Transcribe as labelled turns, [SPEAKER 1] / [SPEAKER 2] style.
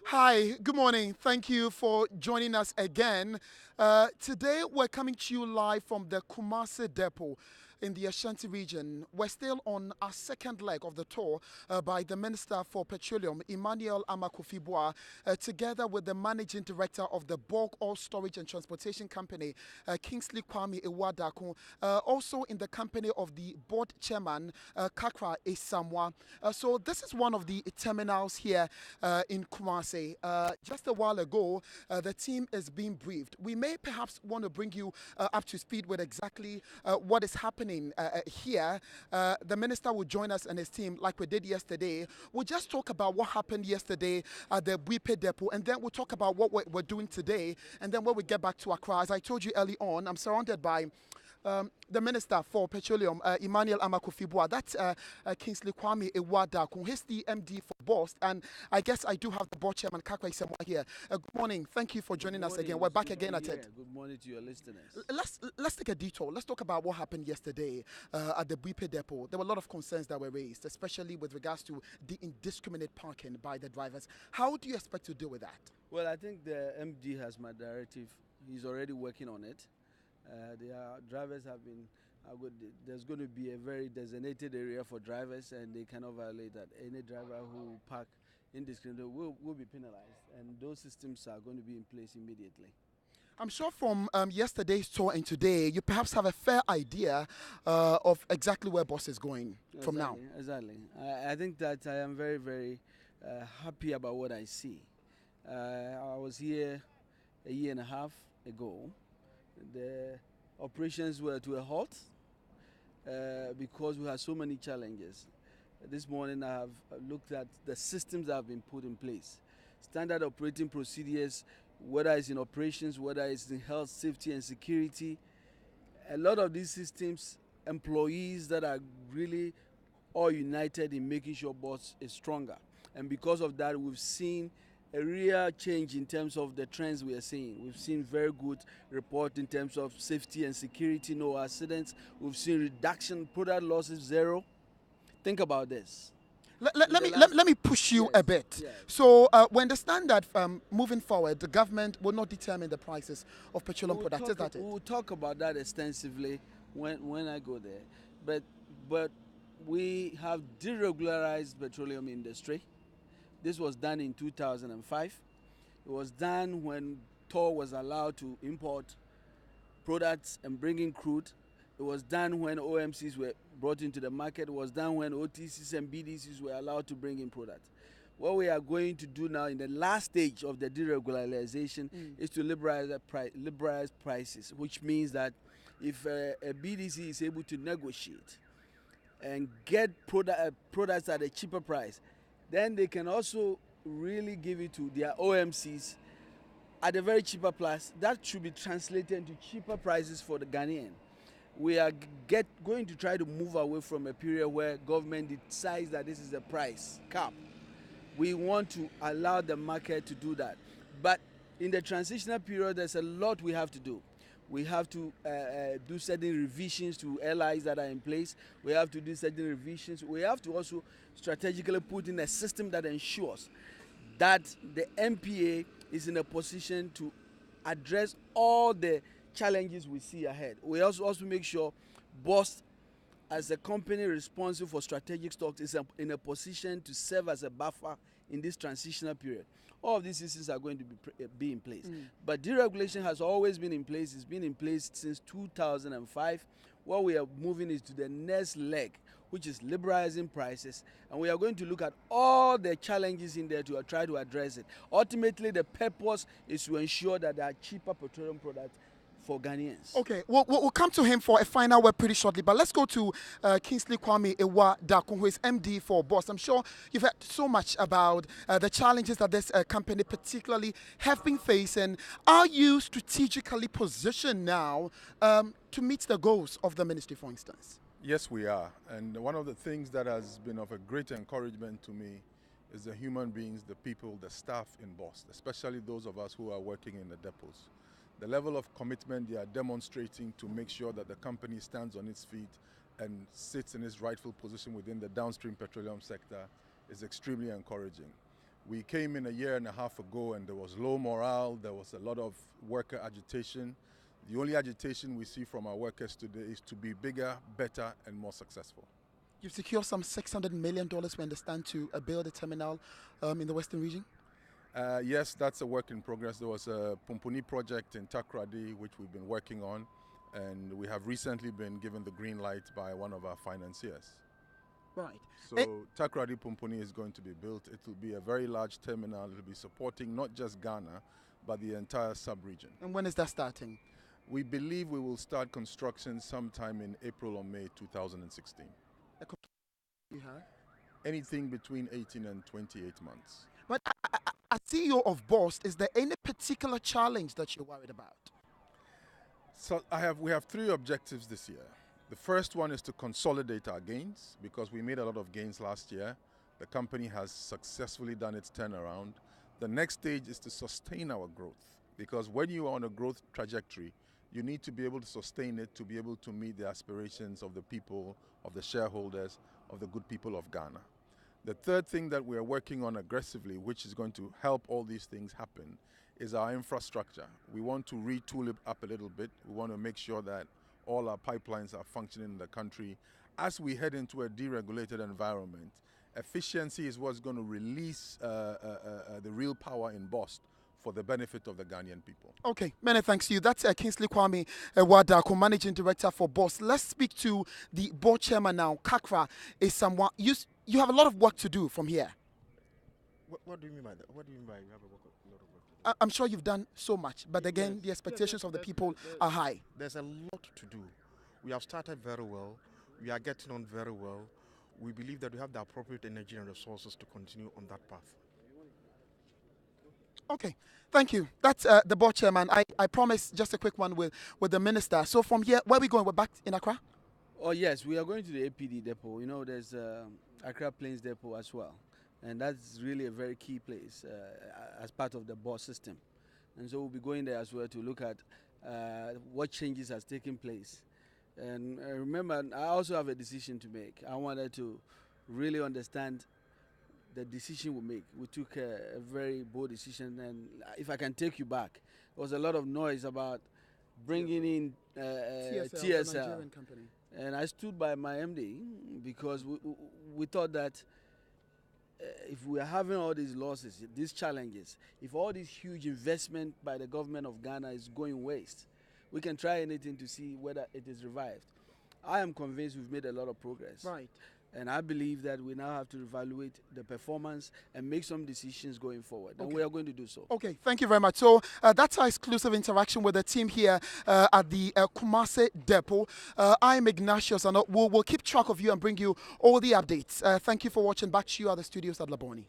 [SPEAKER 1] Hi, good morning. Thank you for joining us again. Today we're coming to you live from the Kumasi depot in the Ashanti region. We're still on our second leg of the tour by the Minister for Petroleum, Emmanuel Amakufibua, together with the Managing Director of the Bulk Oil Storage and Transportation Company, Kingsley Kwame Iwadaku, also in the company of the Board Chairman, Kakra Esamwa. So this is one of the terminals here in Kumasi. Just a while ago, the team is being briefed. We may perhaps want to bring you up to speed with exactly what is happening here. The minister will join us and his team like we did yesterday. We'll just talk about what happened yesterday at the Buipe depot, and then we'll talk about what we're doing today. And then when we get back to Accra, as I told you early on, I'm surrounded by the Minister for Petroleum, Emmanuel Amakufibua. That's Kingsley Kwame Iwadaku. He's the MD for Bost. And I guess I do have the board chairman, Kakwa Isemwa, here. Good morning. Thank you for
[SPEAKER 2] Good
[SPEAKER 1] joining us
[SPEAKER 2] morning.
[SPEAKER 1] again. We're
[SPEAKER 2] It's
[SPEAKER 1] back
[SPEAKER 2] good to
[SPEAKER 1] again
[SPEAKER 2] be
[SPEAKER 1] at it.
[SPEAKER 2] here. Good morning to your listeners.
[SPEAKER 1] Let's take a detour. Let's talk about what happened yesterday at the Buipe depot. There were a lot of concerns that were raised, especially with regards to the indiscriminate parking by the drivers. How do you expect to deal with that?
[SPEAKER 2] Well, I think the MD has my directive. He's already working on it. Their drivers have been. There's going to be a very designated area for drivers, and they cannot violate that. Any driver who park indiscriminately will be penalized, and those systems are going to be in place immediately.
[SPEAKER 1] I'm sure from yesterday's tour and today, you perhaps have a fair idea of exactly where Boss is going from now.
[SPEAKER 2] Exactly. I think that I am very, very happy about what I see. I was here a year and a half ago. The operations were to a halt because we had so many challenges. This morning I have looked at the systems that have been put in place. Standard operating procedures, whether it's in operations, whether it's in health, safety and security. A lot of these systems, employees that are really all united in making sure Boss is stronger. And because of that, we've seen a real change in terms of the trends we are seeing. We've seen very good report in terms of safety and security, no accidents. We've seen reduction, product losses zero. Think about this.
[SPEAKER 1] Let me push you a bit.
[SPEAKER 2] Yes.
[SPEAKER 1] So we understand that moving forward, the government will not determine the prices of petroleum products. Is that it?
[SPEAKER 2] We'll talk about that extensively when I go there. But we have deregularized petroleum industry. This was done in 2005. It was done when Tor was allowed to import products and bring in crude. It was done when OMCs were brought into the market. It was done when OTCs and BDCs were allowed to bring in products. What we are going to do now in the last stage of the deregularization is to liberalize prices, which means that if a BDC is able to negotiate and get products at a cheaper price, then they can also really give it to their OMCs at a very cheaper price. That should be translated into cheaper prices for the Ghanaian. We are going to try to move away from a period where government decides that this is the price cap. We want to allow the market to do that. But in the transitional period, there's a lot we have to do. We have to do certain revisions to LIs that are in place. We have to do certain revisions. We have to also strategically put in a system that ensures that the MPA is in a position to address all the challenges we see ahead. We also make sure Bost, as a company responsible for strategic stocks, is in a position to serve as a buffer in this transitional period. All of these systems are going to be in place. But deregulation has always been in place. It's been in place since 2005. What we are moving is to the next leg, which is liberalizing prices. And we are going to look at all the challenges in there to try to address it. Ultimately, the purpose is to ensure that there are cheaper petroleum products for Ghanaians.
[SPEAKER 1] Okay, we'll come to him for a final word pretty shortly, but let's go to Kingsley Kwame Iwadaku, who is MD for Boss. I'm sure you've heard so much about the challenges that this company particularly have been facing. Are you strategically positioned now to meet the goals of the ministry, for instance?
[SPEAKER 3] Yes, we are. And one of the things that has been of a great encouragement to me is the human beings, the people, the staff in Bost, especially those of us who are working in the depots. The level of commitment they are demonstrating to make sure that the company stands on its feet and sits in its rightful position within the downstream petroleum sector is extremely encouraging. We came in a year and a half ago and there was low morale, there was a lot of worker agitation. The only agitation we see from our workers today is to be bigger, better, and more successful.
[SPEAKER 1] You've secured some $600 million, we understand, to build a terminal in the Western region?
[SPEAKER 3] Yes, that's a work in progress. There was a Pumpuni project in Takrady which we've been working on, and we have recently been given the green light by one of our financiers.
[SPEAKER 1] Right.
[SPEAKER 3] So Takrady Pumpuni is going to be built. It will be a very large terminal. It will be supporting not just Ghana, but the entire sub-region.
[SPEAKER 1] And when is that starting?
[SPEAKER 3] We believe we will start construction sometime in April or May 2016.
[SPEAKER 1] You have?
[SPEAKER 3] Anything between 18 and 28 months.
[SPEAKER 1] But as CEO of Bost, is there any particular challenge that you're worried about?
[SPEAKER 3] So we have three objectives this year. The first one is to consolidate our gains because we made a lot of gains last year. The company has successfully done its turnaround. The next stage is to sustain our growth because when you are on a growth trajectory, you need to be able to sustain it to be able to meet the aspirations of the people, of the shareholders, of the good people of Ghana. The third thing that we are working on aggressively, which is going to help all these things happen, is our infrastructure. We want to retool it up a little bit. We want to make sure that all our pipelines are functioning in the country. As we head into a deregulated environment, efficiency is what's going to release the real power in Bost for the benefit of the Ghanaian people.
[SPEAKER 1] Okay, many thanks to you. That's Kingsley Kwame Wadako, Managing Director for Bost. Let's speak to the board chairman now. Kakra is someone, you have a lot of work to do from here.
[SPEAKER 4] What do you mean by that? What do you mean by you have a lot of work to do?
[SPEAKER 1] I'm sure you've done so much, but again, the expectations of the people are high.
[SPEAKER 4] There's a lot to do. We have started very well. We are getting on very well. We believe that we have the appropriate energy and resources to continue on that path.
[SPEAKER 1] Okay, thank you. That's the board chairman. I promise just a quick one with the minister. So from here, where are we going? We're back in Accra?
[SPEAKER 2] Oh yes, we are going to the APD depot. You know, there's Accra Plains depot as well. And that's really a very key place as part of the Bost system. And so we'll be going there as well to look at what changes has taken place. And remember, I also have a decision to make. I wanted to really understand the decision we make. We took a very bold decision, and if I can take you back, there was a lot of noise about bringing in TSL.
[SPEAKER 1] Nigerian company.
[SPEAKER 2] And I stood by my MD because we thought that if we are having all these losses, these challenges, if all this huge investment by the government of Ghana is going waste, we can try anything to see whether it is revived. I am convinced we've made a lot of progress.
[SPEAKER 1] Right.
[SPEAKER 2] And I believe that we now have to evaluate the performance and make some decisions going forward. And
[SPEAKER 1] Okay.
[SPEAKER 2] we are going to do so.
[SPEAKER 1] Okay, thank you very much. So that's our exclusive interaction with the team here at the Kumasi depot. I'm Ignatius, and we'll keep track of you and bring you all the updates. Thank you for watching. Back to you at the studios at Laboni.